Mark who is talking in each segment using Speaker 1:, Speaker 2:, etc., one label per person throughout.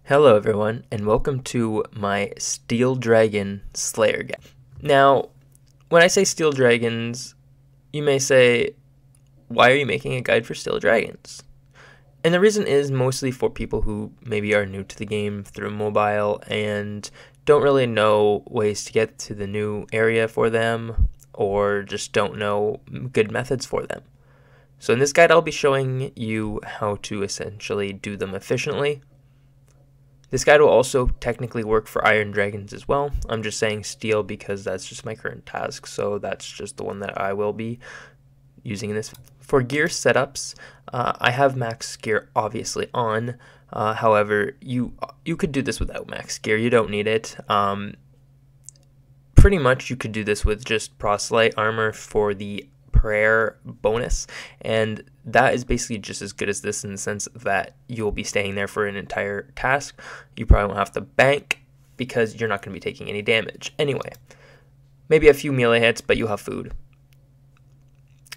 Speaker 1: Hello everyone, and welcome to my Steel Dragon Slayer guide. Now, when I say Steel Dragons, you may say, why are you making a guide for Steel Dragons? And the reason is mostly for people who maybe are new to the game through mobile and don't really know ways to get to the new area for them, or just don't know good methods for them. So in this guide, I'll be showing you how to essentially do them efficiently. This guide will also technically work for Iron Dragons as well. I'm just saying Steel because that's just my current task, so that's just the one that I will be using in this. For gear setups, I have max gear obviously on. However, you could do this without max gear. You don't need it. Pretty much you could do this with just proselyte armor for the prayer bonus, and that is basically just as good as this in the sense that you'll be staying there for an entire task. You probably won't have to bank because you're not going to be taking any damage anyway. Maybe a few melee hits, but you'll have food.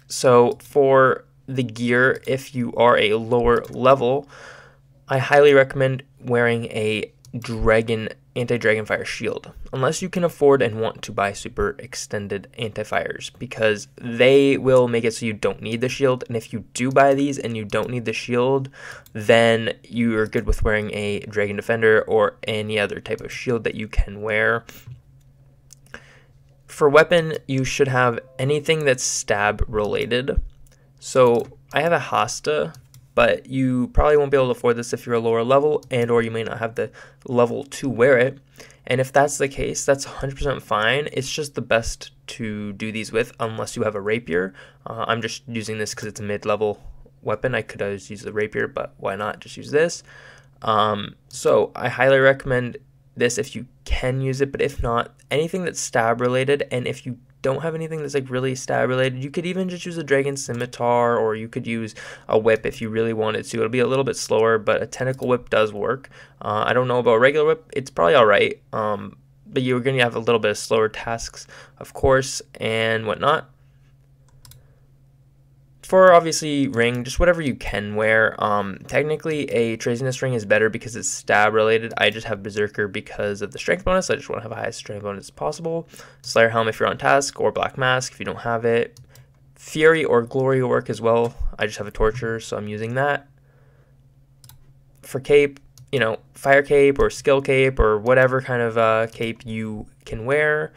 Speaker 1: So for the gear, if you are a lower level, I highly recommend wearing a anti-dragon fire shield, unless you can afford and want to buy super extended anti-fires, because they will make it so you don't need the shield. And if you do buy these and you don't need the shield, then you are good with wearing a dragon defender or any other type of shield that you can wear. For weapon, you should have anything that's stab related. So I have a Hasta, but you probably won't be able to afford this if you're a lower level, and or you may not have the level to wear it. And if that's the case, that's 100% fine. It's just the best to do these with unless you have a rapier. I'm just using this because it's a mid-level weapon. I could always use the rapier, but why not just use this? So I highly recommend this if you can use it, but if not, anything that's stab related. And if you don't have anything that's like really stab related, you could even just use a dragon scimitar, or you could use a whip if you really wanted to. It'll be a little bit slower, but a tentacle whip does work. I don't know about a regular whip. It's probably all right, but you're going to have a little bit of slower tasks, of course, and whatnot. For obviously ring, just whatever you can wear. Technically a Traciness ring is better because it's stab related. I just have Berserker because of the strength bonus. I just want to have the highest strength bonus possible. Slayer helm if you're on task, or Black Mask if you don't have it. Fury or Glory will work as well. I just have a Torture, so I'm using that. For cape, you know, Fire Cape or Skill Cape or whatever kind of cape you can wear.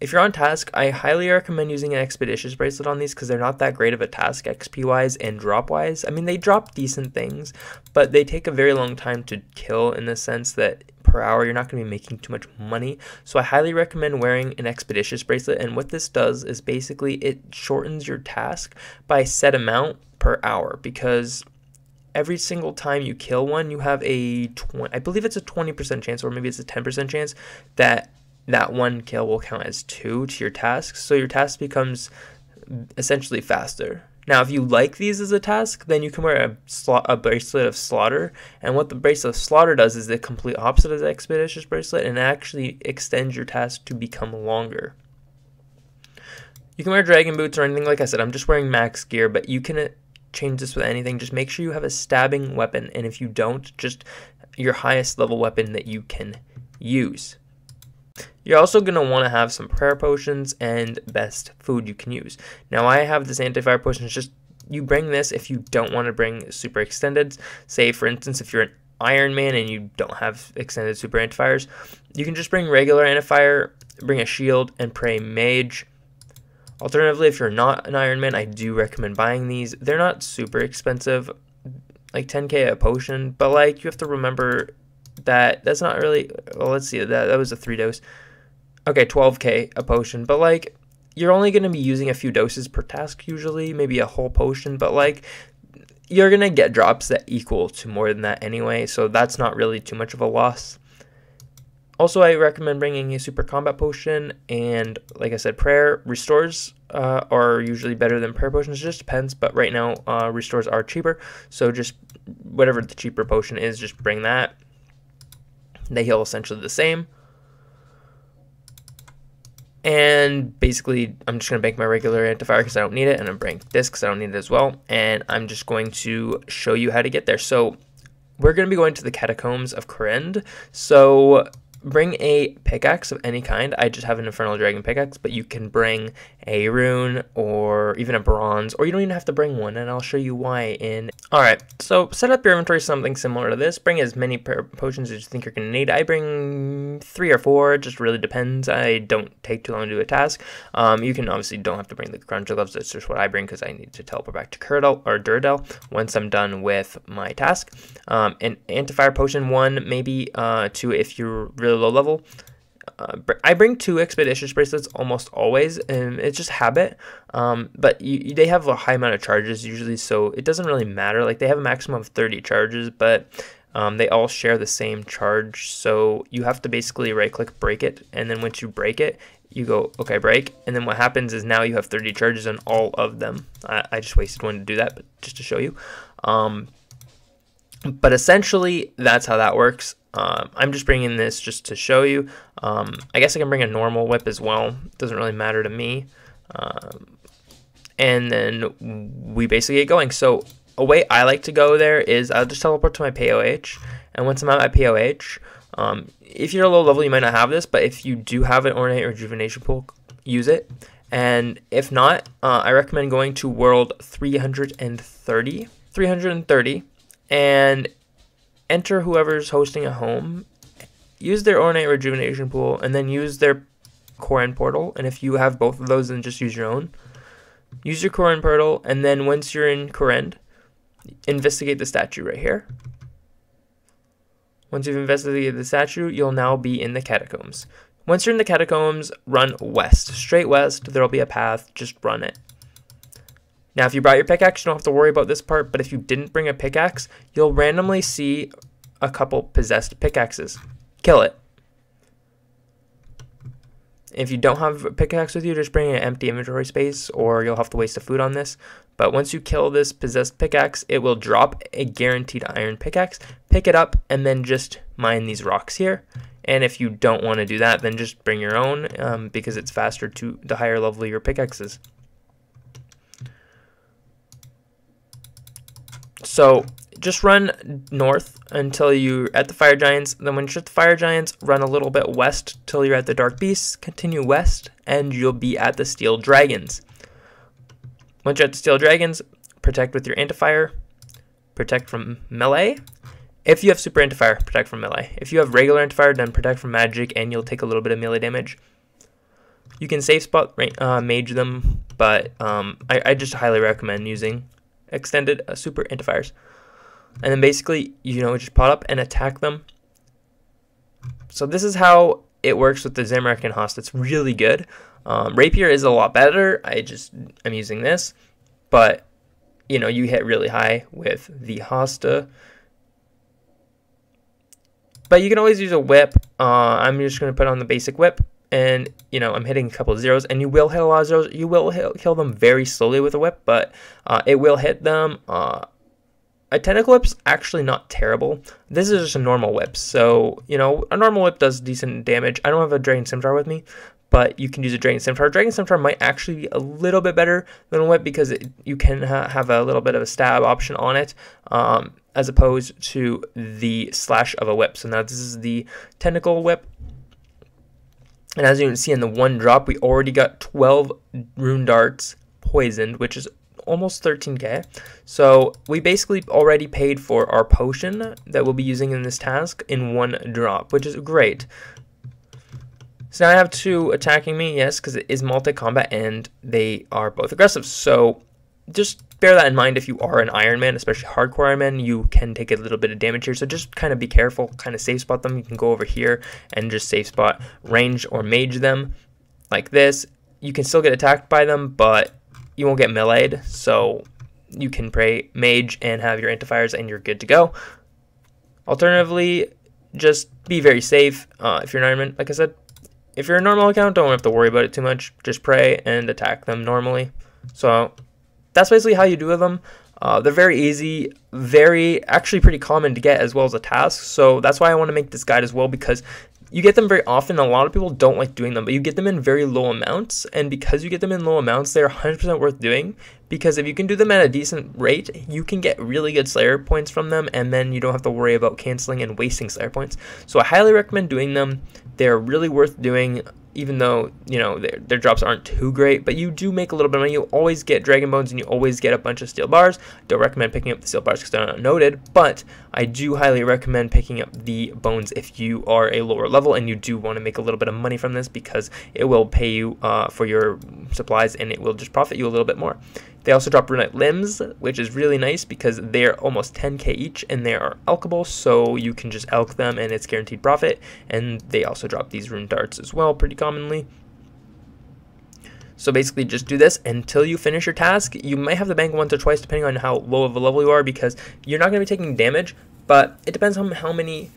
Speaker 1: If you're on task, I highly recommend using an Expeditious Bracelet on these because they're not that great of a task XP-wise and drop-wise. I mean, they drop decent things, but they take a very long time to kill in the sense that per hour you're not going to be making too much money. So I highly recommend wearing an Expeditious Bracelet, and what this does is basically it shortens your task by a set amount per hour, because every single time you kill one, you have I believe it's a 20% chance, or maybe it's a 10% chance that one kill will count as 2 to your tasks, so your task becomes essentially faster. Now, if you like these as a task, then you can wear a Bracelet of Slaughter, and what the Bracelet of Slaughter does is the complete opposite of the Expeditious Bracelet, and it actually extends your task to become longer. You can wear Dragon Boots or anything. Like I said, I'm just wearing max gear, but you can change this with anything. Just make sure you have a stabbing weapon, and if you don't, just your highest level weapon that you can use. You're also going to want to have some prayer potions and best food you can use. Now, I have this anti-fire potion. It's just you bring this if you don't want to bring super extended. Say, for instance, if you're an Iron Man and you don't have extended super anti-fires, you can just bring regular anti-fire, bring a shield, and pray mage. Alternatively, if you're not an Iron Man, I do recommend buying these. They're not super expensive, like 10k a potion, but like you have to remember that's not really, well, let's see, that was a 3 dose. Okay, 12k a potion, but like you're only going to be using a few doses per task usually, maybe a whole potion, but like you're going to get drops that equal to more than that anyway, so that's not really too much of a loss. Also, I recommend bringing a super combat potion, and like I said, prayer restores are usually better than prayer potions. It just depends, but right now restores are cheaper, so just whatever the cheaper potion is, just bring that. They heal essentially the same. And basically, I'm just going to bank my regular anti-fire because I don't need it, and I'm bringing this because I don't need it as well. And I'm just going to show you how to get there. So we're going to be going to the Catacombs of Korinth. So bring a pickaxe of any kind. I just have an Infernal Dragon pickaxe, but you can bring a rune or even a bronze, or you don't even have to bring one, and I'll show you why in... Alright, so set up your inventory something similar to this. Bring as many potions as you think you're going to need. I bring 3 or 4, it just really depends. I don't take too long to do a task. You can obviously don't have to bring the Grunge gloves, that's just what I bring because I need to teleport back to Duradel once I'm done with my task. An Antifire Potion 1, maybe 2 if you're really low level. I bring 2 Expeditious Bracelets almost always, and it's just habit, but they have a high amount of charges usually, so it doesn't really matter. Like, they have a maximum of 30 charges, but they all share the same charge, so you have to basically right click break it, and then once you break it, you go okay break, and then what happens is now you have 30 charges on all of them. I just wasted one to do that, but just to show you. But essentially that's how that works. I'm just bringing this just to show you. I guess I can bring a normal whip as well. It doesn't really matter to me. And then we basically get going. So a way I like to go there is I'll just teleport to my POH. And once I'm at my POH, if you're low level, you might not have this, but if you do have an Ornate Rejuvenation Pool, use it. And if not, I recommend going to World 330, and enter whoever's hosting a home, use their Ornate Rejuvenation Pool, and then use their Korin Portal. And if you have both of those, then just use your own. Use your Korin Portal, and then once you're in Korin, investigate the statue right here. Once you've investigated the statue, you'll now be in the Catacombs. Once you're in the Catacombs, run west. Straight west, there'll be a path, just run it. Now, if you brought your pickaxe, you don't have to worry about this part, but if you didn't bring a pickaxe, you'll randomly see a couple possessed pickaxes. Kill it. If you don't have a pickaxe with you, just bring an empty inventory space, or you'll have to waste the food on this. But once you kill this possessed pickaxe, it will drop a guaranteed iron pickaxe. Pick it up, and then just mine these rocks here. And if you don't want to do that, then just bring your own, because it's faster to the higher level your pickaxe is. So just run north until you're at the Fire Giants. Then when you're at the Fire Giants, run a little bit west till you're at the Dark Beasts. Continue west, and you'll be at the Steel Dragons. Once you're at the Steel Dragons, protect with your Antifire. Protect from melee. If you have Super Antifire, protect from melee. If you have regular Antifire, then protect from magic, and you'll take a little bit of melee damage. You can safe spot mage them, but I just highly recommend using extended super antifires. And then basically, just pot up and attack them. So this is how it works with the Zamorak and Host. It's really good. Rapier is a lot better. I'm using this, but you hit really high with the Hosta. But you can always use a whip. I'm just going to put on the basic whip. And, I'm hitting a couple of zeros, and you will hit a lot of zeros. You will kill them very slowly with a whip, but it will hit them. A tentacle whip's actually not terrible. This is just a normal whip, so, a normal whip does decent damage. I don't have a Dragon Scimitar with me, but you can use a Dragon Scimitar. Dragon Scimitar might actually be a little bit better than a whip because you can have a little bit of a stab option on it, as opposed to the slash of a whip. So now this is the tentacle whip. And as you can see in the one drop, we already got 12 rune darts poisoned, which is almost 13k. So we basically already paid for our potion that we'll be using in this task in one drop, which is great. So now I have 2 attacking me, yes, because it is multi-combat and they are both aggressive. So just bear that in mind. If you are an Iron Man, especially hardcore Iron Man, you can take a little bit of damage here. So just kind of be careful, kind of safe spot them. You can go over here and just safe spot, range or mage them like this. You can still get attacked by them, but you won't get meleeed. So you can pray mage and have your antifires and you're good to go. Alternatively, just be very safe if you're an Iron Man. Like I said, if you're a normal account, don't have to worry about it too much. Just pray and attack them normally. So that's basically how you do them. They're very easy, actually pretty common to get as well as a task. So that's why I want to make this guide as well, because You get them very often. A lot of people don't like doing them, but you get them in very low amounts. And because you get them in low amounts, they're 100% worth doing. Because if you can do them at a decent rate, you can get really good Slayer points from them, and then you don't have to worry about canceling and wasting Slayer points. So I highly recommend doing them. They're really worth doing, even though, you know, their drops aren't too great, but you do make a little bit of money. You always get Dragon Bones, and you always get a bunch of steel bars. Don't recommend picking up the steel bars because they're not noted, but I do highly recommend picking up the bones if you are a lower level and you do want to make a little bit of money from this, because it will pay you for your supplies, and it will just profit you a little bit more. They also drop Runite Limbs, which is really nice because they're almost 10k each, and they are alchable, so you can just alch them and it's guaranteed profit. And they also drop these Rune Darts as well pretty commonly. So basically just do this until you finish your task. You might have to bank once or twice depending on how low of a level you are, because you're not going to be taking damage, but it depends on how many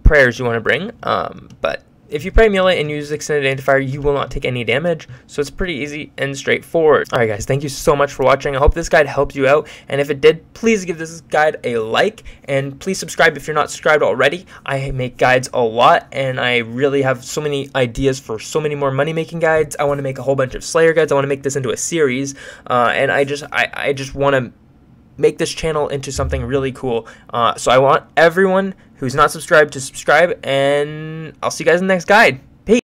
Speaker 1: prayers you want to bring. But if you pray melee and use extended antifire, you will not take any damage, so it's pretty easy and straightforward. Alright guys, thank you so much for watching. I hope this guide helped you out, and if it did, please give this guide a like, and please subscribe if you're not subscribed already. I make guides a lot, and I really have so many ideas for so many more money making guides. I want to make a whole bunch of Slayer guides. I want to make this into a series, and I just want to make this channel into something really cool. So I want everyone who's not subscribed to subscribe, and I'll see you guys in the next guide.